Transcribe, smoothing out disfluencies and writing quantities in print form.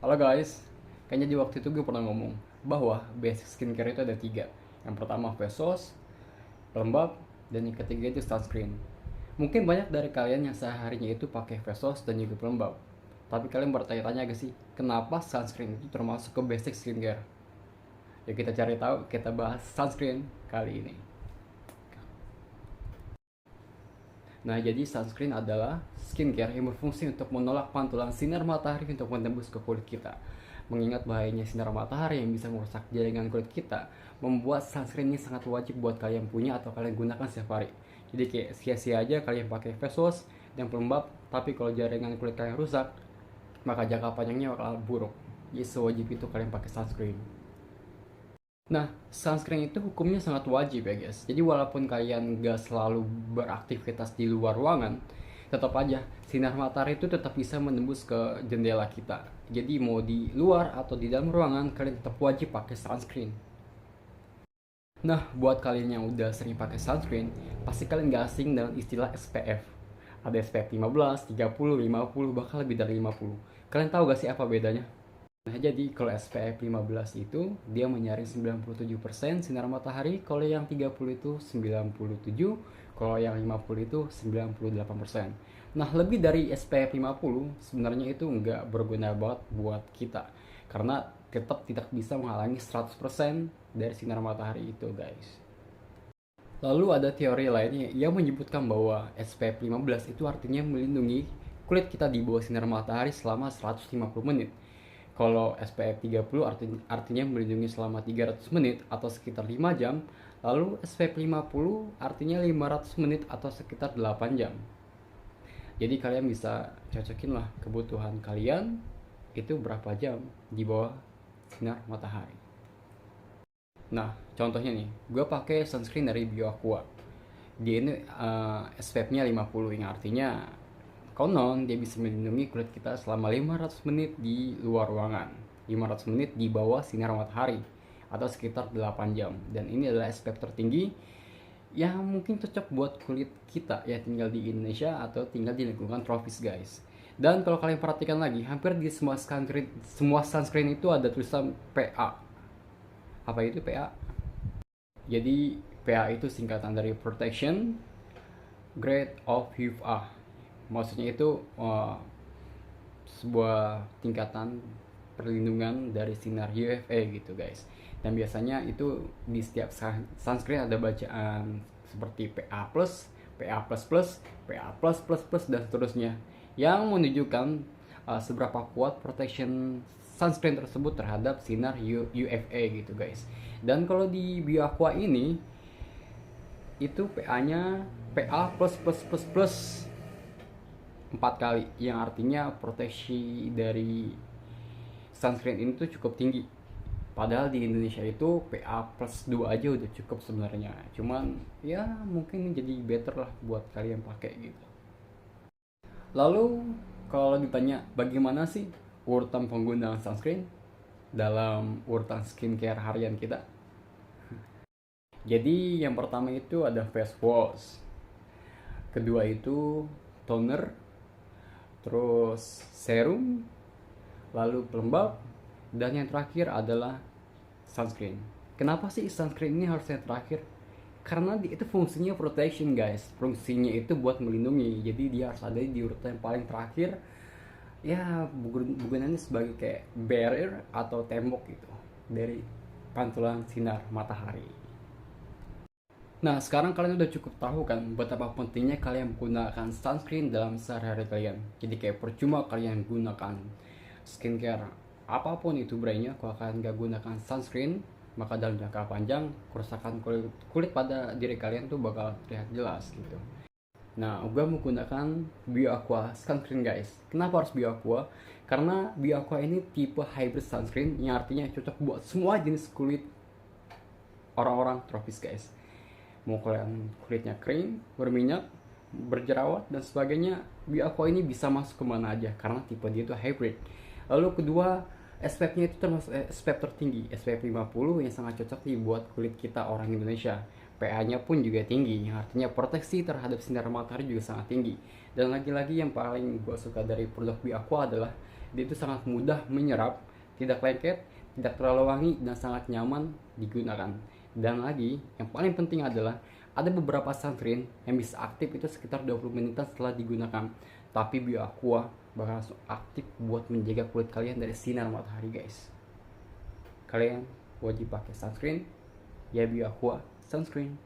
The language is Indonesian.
Halo guys, kayaknya di waktu itu gue pernah ngomong bahwa basic skincare itu ada tiga. Yang pertama face wash, pelembab, dan yang ketiga itu sunscreen. Mungkin banyak dari kalian yang seharinya itu pakai face wash dan juga pelembab. Tapi kalian bertanya-tanya gak sih, kenapa sunscreen itu termasuk ke basic skincare? Ya kita cari tahu, kita bahas sunscreen kali ini. Nah, jadi sunscreen adalah skincare yang berfungsi untuk menolak pantulan sinar matahari untuk menembus ke kulit kita. Mengingat bahayanya sinar matahari yang bisa merusak jaringan kulit kita, membuat sunscreen ini sangat wajib buat kalian punya atau kalian gunakan setiap hari. Jadi kayak sia-sia aja kalian pakai face wash yang pelembab, tapi kalau jaringan kulit kalian rusak, maka jangka panjangnya bakal buruk. Jadi sewajib itu kalian pakai sunscreen. Nah, sunscreen itu hukumnya sangat wajib ya guys. Jadi walaupun kalian gak selalu beraktivitas di luar ruangan, tetap aja sinar matahari itu tetap bisa menembus ke jendela kita. Jadi mau di luar atau di dalam ruangan, kalian tetap wajib pakai sunscreen. Nah, buat kalian yang udah sering pakai sunscreen, pasti kalian gak asing dengan istilah SPF. Ada SPF 15, 30, 50, bahkan lebih dari 50. Kalian tahu gak sih apa bedanya? Nah, jadi kalau SPF 15 itu dia menyaring 97% sinar matahari, kalau yang 30 itu 97, kalau yang 50 itu 98%. Nah, lebih dari SPF 50 sebenarnya itu nggak berguna banget buat kita karena tetap tidak bisa menghalangi 100% dari sinar matahari itu, guys. Lalu ada teori lainnya yang menyebutkan bahwa SPF 15 itu artinya melindungi kulit kita di bawah sinar matahari selama 150 menit. Kalau SPF 30 artinya melindungi selama 300 menit atau sekitar 5 jam. Lalu SPF 50 artinya 500 menit atau sekitar 8 jam. Jadi kalian bisa cocokin lah kebutuhan kalian itu berapa jam di bawah sinar matahari. Nah, contohnya nih, gue pakai sunscreen dari BioAqua. Dia ini SPF-nya 50 yang artinya konon dia bisa melindungi kulit kita selama 500 menit di luar ruangan, 500 menit di bawah sinar matahari, atau sekitar 8 jam. Dan ini adalah SPF tertinggi yang mungkin cocok buat kulit kita ya tinggal di Indonesia atau tinggal di lingkungan tropis, guys. Dan kalau kalian perhatikan lagi, hampir di semua sunscreen itu ada tulisan PA. Apa itu PA? Jadi PA itu singkatan dari Protection Grade of UVA. Maksudnya itu sebuah tingkatan perlindungan dari sinar UVA gitu, guys. Dan biasanya itu di setiap sunscreen ada bacaan seperti PA+, PA++, PA+++, dan seterusnya yang menunjukkan seberapa kuat protection sunscreen tersebut terhadap sinar UVA gitu, guys. Dan kalau di BioAqua ini itu PA-nya PA++++ 4 kali, yang artinya proteksi dari sunscreen ini tuh cukup tinggi. Padahal di Indonesia itu PA plus 2 aja udah cukup sebenarnya. Cuman ya mungkin jadi better lah buat kalian pakai gitu. Lalu kalau ditanya bagaimana sih urutan penggunaan sunscreen dalam urutan skincare harian kita? Jadi yang pertama itu ada face wash. Kedua itu toner, terus serum, lalu pelembab, dan yang terakhir adalah sunscreen. Kenapa sih sunscreen ini harus yang terakhir? Karena itu fungsinya protection, guys. Fungsinya itu buat melindungi. Jadi dia harus ada di urutan yang paling terakhir. Ya, gunanya sebagai kayak barrier atau tembok gitu dari pantulan sinar matahari. Nah, sekarang kalian udah cukup tahu kan betapa pentingnya kalian menggunakan sunscreen dalam sehari-hari kalian. Jadi kayak percuma kalian gunakan skincare apapun itu brandnya, kalau kalian gak gunakan sunscreen, maka dalam jangka panjang kerusakan kulit pada diri kalian tuh bakal terlihat jelas gitu. Nah, gue menggunakan BioAqua sunscreen, guys. Kenapa harus BioAqua? Karena BioAqua ini tipe hybrid sunscreen yang artinya cocok buat semua jenis kulit orang-orang tropis, guys. Mau kalian kulitnya kering, berminyak, berjerawat, dan sebagainya, BioAqua ini bisa masuk kemana aja karena tipe dia itu hybrid. Lalu kedua, SPF-nya itu termasuk SPF tertinggi, SPF 50 yang sangat cocok nih buat kulit kita orang Indonesia. PA-nya pun juga tinggi, artinya proteksi terhadap sinar matahari juga sangat tinggi. Dan lagi-lagi yang paling gue suka dari produk BioAqua adalah Dia itu sangat mudah menyerap, tidak lengket, tidak terlalu wangi, dan sangat nyaman digunakan. Dan lagi, yang paling penting adalah ada beberapa sunscreen yang bisa aktif itu sekitar 20 menitan setelah digunakan. Tapi BioAqua bakal langsung aktif buat menjaga kulit kalian dari sinar matahari, guys. Kalian wajib pakai sunscreen, ya BioAqua sunscreen.